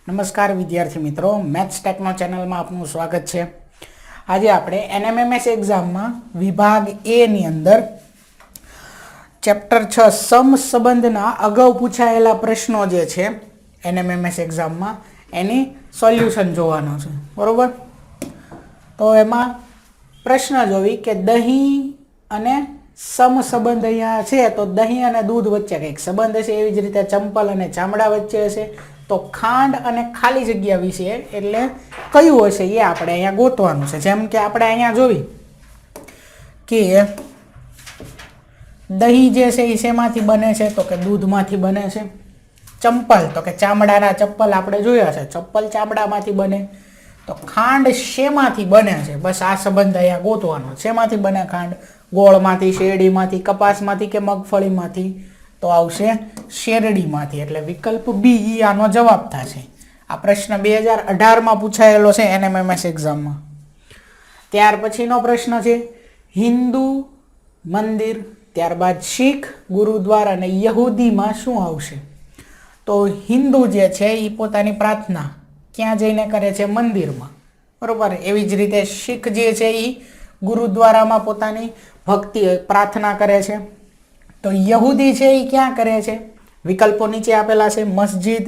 નમસ્કાર વિદ્યાર્થી મિત્રો, મેથ્સ ટેકનો ચેનલમાં આપનું સ્વાગત છે. આજે આપણે એનએમએમએસ એક્ઝામમાં વિભાગ એ ની અંદર ચેપ્ટર 6 સમસંબંધના અગાઉ પૂછાયેલા પ્રશ્નો જે છે એનએમએમએસ એક્ઝામમાં એની સોલ્યુશન જોવાનો છે. બરોબર? તો એમાં પ્રશ્ન જોવી કે દહીં અને સમસંબંધ અહીંયા છે, તો દહીં અને દૂધ વચ્ચે કંઈક સંબંધ હશે. એવી જ રીતે ચંપલ અને ચામડા વચ્ચે હશે. તો ખાંડ અને ખાલી જગ્યા વિશે એટલે કયું હશે એ આપણે અહીંયા ગોતવાનું છે. જેમ કે આપણે અહીંયા જોઈ કે દહીં જે છે એ શેમાંથી બને છે, તો કે દૂધમાંથી બને છે. ચંપલ તો કે ચામડાના ચપ્પલ આપણે જોયા છે, ચપ્પલ ચામડામાંથી બને. તો ખાંડ શેમાંથી બને છે, બસ આ સંબંધ અહીંયા ગોતવાનો. શેમાંથી બને ખાંડ? ગોળમાંથી, શેરડીમાંથી, કપાસમાંથી કે મગફળીમાંથી? તો આવશે શેરડીમાંથી. એટલે વિકલ્પ બી આનો જવાબ થશે. આ પ્રશ્ન 2018માં પૂછાયેલો છે એનએમએમએસ એક્ઝામમાં. ત્યાર પછીનો પ્રશ્ન છે હિન્દુ મંદિર, ત્યારબાદ શીખ ગુરુદ્વારા અને યહૂદીમાં શું આવશે? તો હિન્દુ જે છે એ પોતાની પ્રાર્થના ક્યાં જઈને કરે છે? મંદિરમાં. બરોબર. એવી જ રીતે શીખ જે છે એ ગુરુદ્વારામાં પોતાની ભક્તિ પ્રાર્થના કરે છે. તો યહૂદી છે એ ક્યાં કરે છે? વિકલ્પો નીચે આપેલા છે, મસ્જિદ,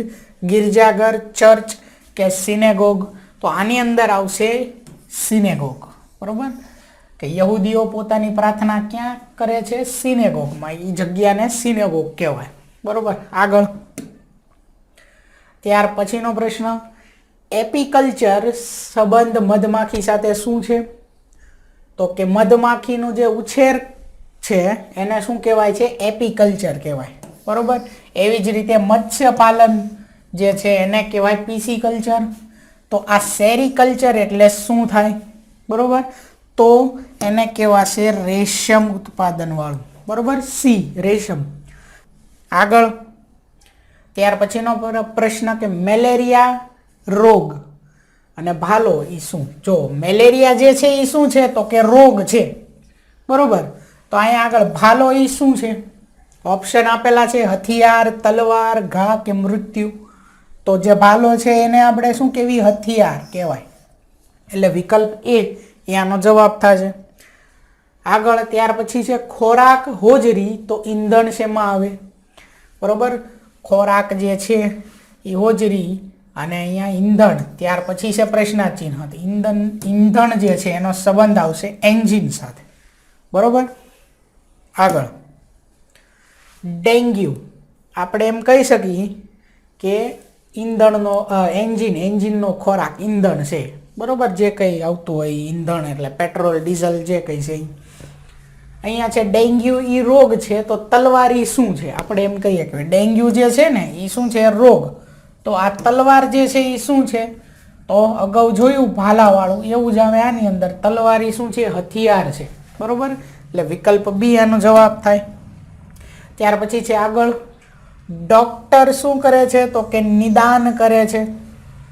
ગિરજાઘર, ચર્ચ કે સિનેગોગ. તો આની અંદર આવશે સિનેગોગ. બરોબર, કે યહૂદીઓ પોતાની પ્રાર્થના ક્યાં કરે છે? સિનેગોગમાં. એ જગ્યાને સિનેગોગ કહેવાય. બરોબર. આગળ ત્યાર પછીનો પ્રશ્ન એપીકલ્ચર સંબંધ મધમાખી સાથે શું છે? તો કે મધમાખીનું જે ઉછેર છે એને શું કહેવાય છે? એપીકલ્ચર કહેવાય. બરોબર. એવી જ રીતે મત્સ્ય પાલન જે છે એને કહેવાય પીસીકલ્ચર. તો આ સેરીકલ્ચર એટલે શું થાય? બરોબર, તો એને કહેવાશે રેશમ ઉત્પાદન વાળું. બરોબર, સી રેશમ. આગળ ત્યાર પછીનો પ્રશ્ન કે મેલેરિયા રોગ અને ભાલો એ શું? જો મેલેરિયા જે છે એ શું છે? તો કે રોગ છે. બરોબર. તો અહીંયા આગળ ભાલો એ શું છે? ઓપ્શન આપેલા છે હથિયાર, તલવાર, ઘા કે મૃત્યુ. તો જે ભાલો છે એને આપણે શું કહેવી? હથિયાર કહેવાય. એટલે વિકલ્પ એ આનો જવાબ થશે. આગળ ત્યાર પછી છે ખોરાક હોજરી, તો ઈંધણ શેમાં આવે? બરોબર, ખોરાક જે છે એ હોજરી અને અહીંયા ઈંધણ. ત્યાર પછી છે પ્રશ્નાર્થ ચિહ્ન. ઈંધણ જે છે એનો સંબંધ આવશે એન્જિન સાથે. બરોબર. આગળ ડેન્ગ્યુ આપણે એમ કહી શકીએ કે ઈંધણનો એન્જિનનો ખોરાક ઈંધણ છે. બરોબર, જે કંઈ આવતું હોય ઈંધણ એટલે પેટ્રોલ, ડીઝલ જે કંઈ છે. અહીંયા છે ડેન્ગ્યુ એ રોગ છે. તો તલવારી શું છે? આપણે એમ કહીએ કે ડેન્ગ્યુ જે છે ને એ શું છે? રોગ. તો આ તલવાર જે છે એ શું છે? તો અગાઉ જોયું ભાલાવાળું, એવું જ આવે આની અંદર. તલવારી શું છે? હથિયાર છે. બરોબર, એટલે વિકલ્પ બી આનો જવાબ થાય. ત્યાર પછી છે આગળ ડોક્ટર શું કરે છે? તો કે નિદાન કરે છે.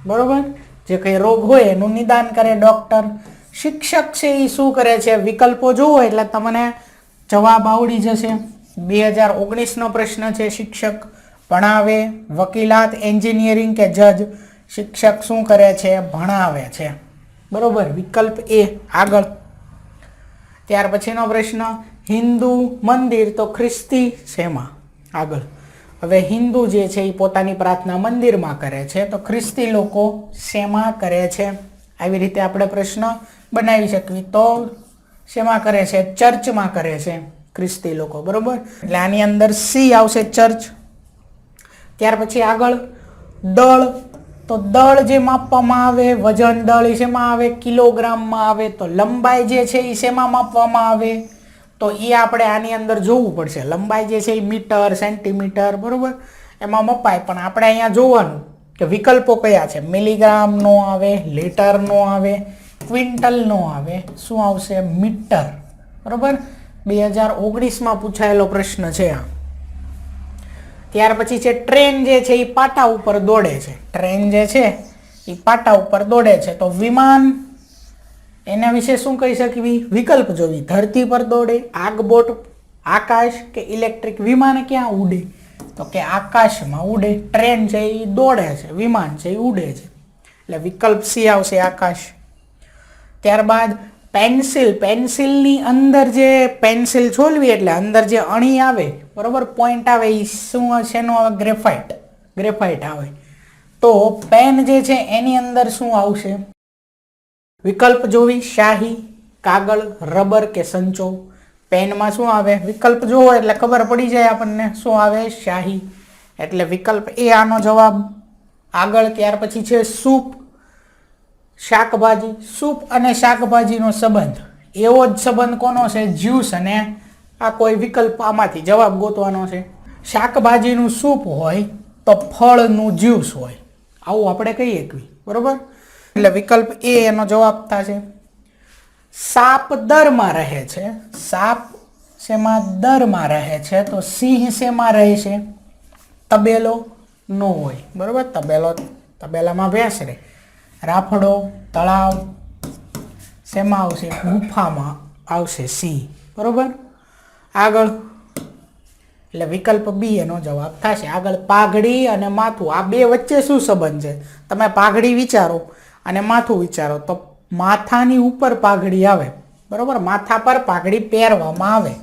બરોબર, જે કંઈ રોગ હોય એનું નિદાન કરે ડોક્ટર. શિક્ષક છે એ શું કરે છે? વિકલ્પો જુઓ એટલે તમને જવાબ આવડી જશે. 2019નો પ્રશ્ન છે શિક્ષક ભણાવે, વકીલાત, એન્જિનિયરિંગ કે જજ. શિક્ષક શું કરે છે? ભણાવે છે. બરોબર, વિકલ્પ એ. આગળ ત્યાર પછીનો પ્રશ્ન હિન્દુ મંદિર, તો ખ્રિસ્તી શેમાં? આગળ હવે હિન્દુ જે છે એ પોતાની પ્રાર્થના મંદિરમાં કરે છે, તો ખ્રિસ્તી લોકો શેમાં કરે છે? આવી રીતે આપણે પ્રશ્ન બનાવી શકીએ. તો શેમાં કરે છે? ચર્ચમાં કરે છે ખ્રિસ્તી લોકો. બરોબર, એટલે આની અંદર સી આવશે, ચર્ચ. ત્યાર પછી આગળ દળ, તો દળ જે માપવામાં આવે, વજન દળ એ શેમાં આવે? કિલોગ્રામમાં આવે. તો લંબાઈ જે છે એ શેમાં માપવામાં આવે? તો એ આપણે આની અંદર જોવું પડશે. લંબાઈ જે છે એ મીટર, સેન્ટીમીટર, બરોબર, એમાં મપાય. પણ આપણે અહીંયા જોવાનું કે વિકલ્પો કયા છે. મિલીગ્રામ નો આવે, લીટર નો આવે, ક્વિન્ટલ નો આવે. શું આવશે? મીટર. બરોબર, 2019માં પૂછાયેલો પ્રશ્ન છે આ. ત્યાર પછી છે ટ્રેન જે છે એ પાટા ઉપર દોડે છે. ટ્રેન જે છે એ પાટા ઉપર દોડે છે. તો વિમાન, એના વિશે શું કહી શકીએ? વિકલ્પ જોવી. ધરતી પર દોડે, આગબોટ, આકાશ કે ઇલેક્ટ્રિક. વિમાન ક્યાં ઉડે? તો કે આકાશમાં ઉડે. ટ્રેન છે એ દોડે છે, વિમાન છે એ ઉડે છે, એટલે વિકલ્પ સી આવશે આકાશ. ત્યારબાદ પેન્સિલની અંદર જે પેન્સિલ છોલવી એટલે અંદર જે અણી આવે, બરોબર, પોઈન્ટ આવે, એ શું શેનો આવે? ગ્રેફાઇટ આવે. તો પેન જે છે એની અંદર શું આવશે? વિકલ્પ જોવી, શાહી, કાગળ, રબર કે સંચો. પેનમાં શું આવે? વિકલ્પ જોવો એટલે ખબર પડી જાય આપણને શું આવે? શાહી. એટલે વિકલ્પ એ આનો જવાબ. આગળ ત્યાર પછી છે સૂપ, શાકભાજી. સૂપ અને શાકભાજીનો સંબંધ એવો જ સંબંધ કોનો છે? જ્યુસ અને આ કોઈ વિકલ્પ આમાંથી જવાબ ગોતવાનો છે. શાકભાજીનું સૂપ હોય તો ફળનું જ્યુસ હોય, આવું આપણે કહીએ કે, બરોબર. એટલે વિકલ્પ એ એનો જવાબ થશે. સાપ દરમાં રહે છે. સાપ શેમાં? દરમાં રહે છે. તો સિંહ શેમાં રહે છે? તબેલો નો હોય, બરોબર. તબેલામાં ભેંસ રહે. રાફડો, તળાવ શેમાં આવશે? ગુફામાં આવશે સિંહ, બરોબર. આગળ એટલે વિકલ્પ બી એનો જવાબ થશે. આગળ પાઘડી અને માથું, આ બે વચ્ચે શું સંબંધ છે? તમે પાઘડી વિચારો અને માથું વિચારો તો માથાની ઉપર પાઘડી આવે, બરોબર. માથા પર પાઘડી પહેરવામાં આવે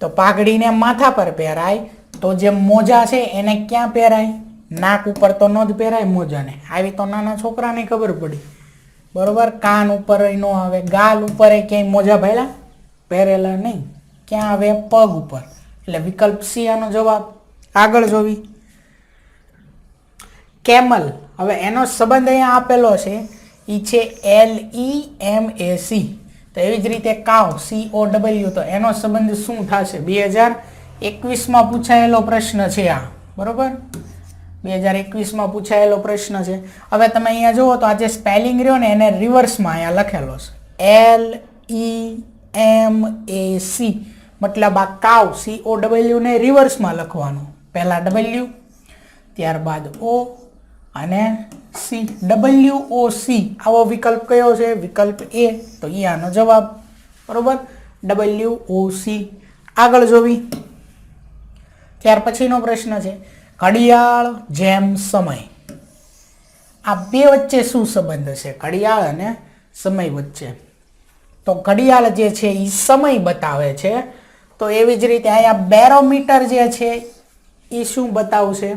તો પાઘડીને માથા પર પહેરાય, તો જે મોજા છે એને ક્યાં પહેરાય? નાક ઉપર તો ન જ પહેરાય મોજાને. આવી તો નાના છોકરાને ખબર પડી, બરોબર. કાન ઉપર ન આવે, ગાલ ઉપર ક્યાંય મોજા પહેરેલા નહીં. ક્યાં આવે? પગ ઉપર. એટલે વિકલ્પ સી આનો જવાબ. આગળ જોવી, કેમલ. હવે એનો સંબંધ અહીંયા આપેલો છે, એ છે LEMAC. તો એવી જ રીતે કાવ, COW. તો એનો સંબંધ શું થશે? 2021માં પૂછાયેલો પ્રશ્ન છે આ, બરોબર. 2021માં પૂછાયેલો પ્રશ્ન છે. હવે તમે અહીંયા જુઓ તો આ જે સ્પેલિંગ રહ્યો ને એને રિવર્સમાં અહીંયા લખેલો છે, LEMAC. મતલબ આ કાવ, COW ને રિવર્સમાં લખવાનું. પહેલા W, ત્યારબાદ O અને C. WOC આવો વિકલ્પ કયો છે? વિકલ્પ એ. તો એ આનો જવાબ, બરોબર. WOC. આગળ જોવી, ત્યાર પછીનો પ્રશ્ન છે ઘડિયાળ જેમ સમય. આ બે વચ્ચે શું સંબંધ છે? ઘડિયાળ અને સમય વચ્ચે. તો ઘડિયાળ જે છે એ સમય બતાવે છે. તો એવી જ રીતે અહીંયા બેરોમીટર જે છે એ શું બતાવશે?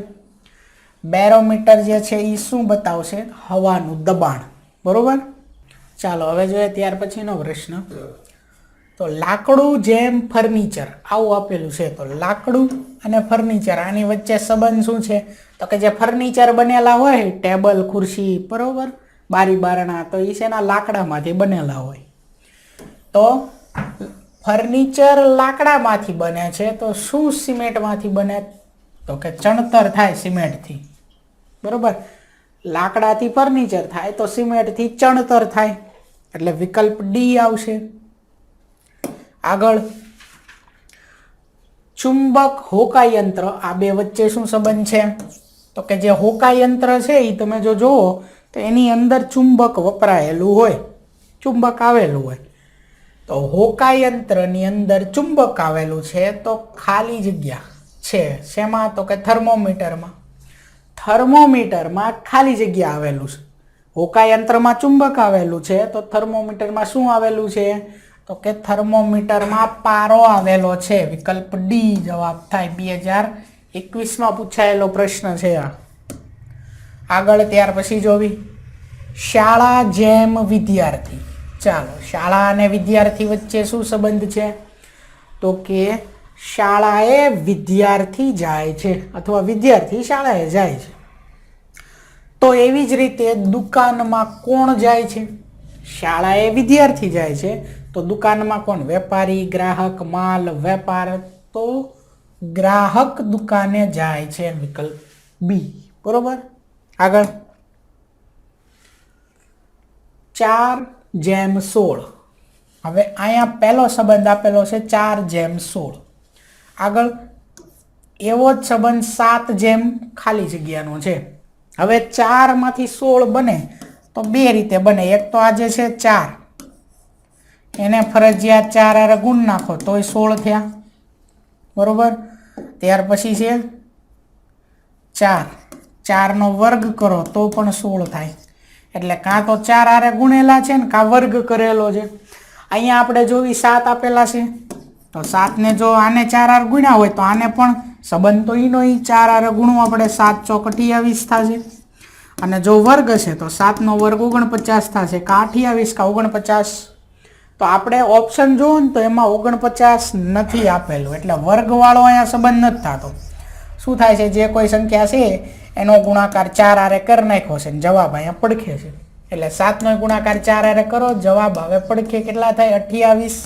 બેરોમીટર જે છે એ શું બતાવશે? હવાનું દબાણ, બરોબર. ચાલો હવે જોઈએ ત્યાર પછીનો પ્રશ્ન. તો લાકડું જેમ ફર્નિચર આવું આપેલું છે. તો લાકડું અને ફર્નિચર આની વચ્ચે સંબંધ શું છે? તો કે જે ફર્નિચર બનેલા હોય, ટેબલ, ખુરશી, બરોબર, બારી બારણા, તો એ શેના? લાકડામાંથી બનેલા હોય. તો ફર્નિચર લાકડામાંથી બને છે, તો શું સિમેન્ટમાંથી બને? તો કે ચણતર થાય સિમેન્ટથી, બરોબર. લાકડાથી ફર્નિચર થાય તો સિમેન્ટથી ચણતર થાય. એટલે વિકલ્પ ડી આવશે. આગળ ચુંબક હોકાયંત્ર, આ બે વચ્ચે શું સંબંધ છે? તો કે જે હોકાયંત્ર છે એ તમે જો જુઓ તો એની અંદર ચુંબક વપરાયેલું હોય, ચુંબક આવેલું હોય. તો હોકાયંત્રની અંદર ચુંબક આવેલું છે તો ખાલી જગ્યા છે શેમાં? તો કે થર્મોમીટરમાં. થર્મોમીટરમાં ખાલી જગ્યા આવેલું છે. હોકાયંત્રમાં ચુંબક આવેલું છે તો થર્મોમીટરમાં શું આવેલું છે? તો કે થર્મોમીટરમાં પારો આવેલો છે. વિકલ્પ ડી જવાબ થાય. 2021માં પૂછાયેલો પ્રશ્ન છે આ. આગળ ત્યાર પછી જોવી, શાળા જેમ વિદ્યાર્થી. ચાલો, શાળા અને વિદ્યાર્થી વચ્ચે શું સંબંધ છે? તો કે શાળાએ વિદ્યાર્થી જાય છે અથવા વિદ્યાર્થી શાળાએ જાય છે. તો એવી જ રીતે દુકાનમાં કોણ જાય છે? શાળાએ વિદ્યાર્થી જાય છે તો દુકાનમાં કોણ? વેપારી, ગ્રાહક, માલ, વેપાર. તો ગ્રાહક દુકાને જાય છે. વિકલ્પ બી, બરોબર. આગળ 4:16. હવે અહીંયા પહેલો સંબંધ આપેલો છે 4:16. આગળ એવો જ સંબંધ 7 ખાલી જગ્યાનો છે. હવે 4માંથી 16 બને તો બે રીતે બને. એક તો આજે છે 4, એને ફરજિયાત 4 હારે ગુણ નાખો તોય 16 થયા, બરોબર. ત્યાર પછી છે 4, 4નો વર્ગ કરો તો પણ 16 થાય. એટલે કાં તો 4 આરે ગુણેલા છે ને કાં વર્ગ કરેલો છે. અહીંયા આપણે જોવી 7 આપેલા છે તો 7ને જો આને 4 આર ગુણ્યા હોય તો આને પણ સંબંધ તો એનો 4 આરે ગુણવું આપણે 7 ચોક 28 થશે. અને જો વર્ગ છે તો 7નો વર્ગ 49 થશે. કાં 28 કાં 49. તો આપણે ઓપ્શન જોવો ને તો એમાં 49 નથી આપેલું, એટલે વર્ગવાળો અહીંયા સંબંધ નથી થતો. શું થાય છે, જે કોઈ સંખ્યા છે એનો ગુણાકાર 4 આરે કરી નાખ્યો છે ને જવાબ અહીંયા પડખે છે. એટલે 7નો ગુણાકાર 4 આરે કરો, જવાબ આવે પડખે કેટલા થાય 28.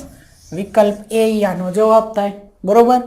વિકલ્પ એ આનો જવાબ થાય. બરોબર.